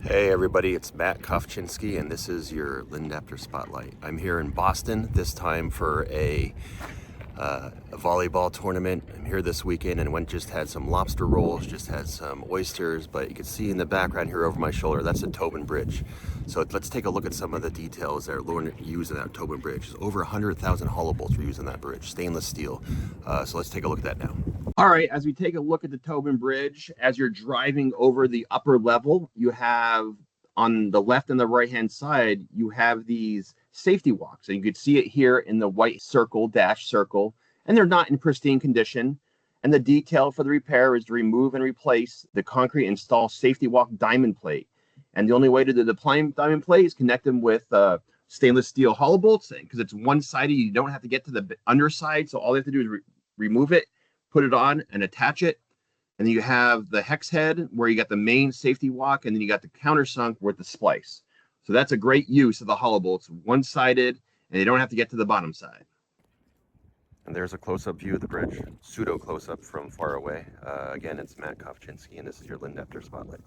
Hey everybody, it's Matt Kofchinsky and this is your Lindapter Spotlight. I'm here in Boston, this time for a volleyball tournament. I'm here this weekend and just had some lobster rolls, just had some oysters, but you can see in the background here over my shoulder, that's the Tobin Bridge. So let's take a look at some of the details that are used in that Tobin Bridge. There's over 100,000 Hollo-Bolts were used in that bridge, stainless steel. So let's take a look at that now. All right, as we take a look at the Tobin Bridge, as you're driving over the upper level, you have on the left and the right-hand side, you have these safety walks. And you could see it here in the white circle, dash circle, and they're not in pristine condition. And the detail for the repair is to remove and replace the concrete, install safety walk diamond plate. And the only way to do the diamond plate is connect them with stainless steel hollow bolts, because it's one-sided. You don't have to get to the underside. So all you have to do is remove it, put it on, and attach it. And then you have the hex head where you got the main safety walk, and then you got the countersunk with the splice. So that's a great use of the hollow bolts, one-sided, and you don't have to get to the bottom side. And there's a close-up view of the bridge, pseudo close-up from far away. Again, it's Matt Kofchinsky, and this is your Lindapter Spotlight.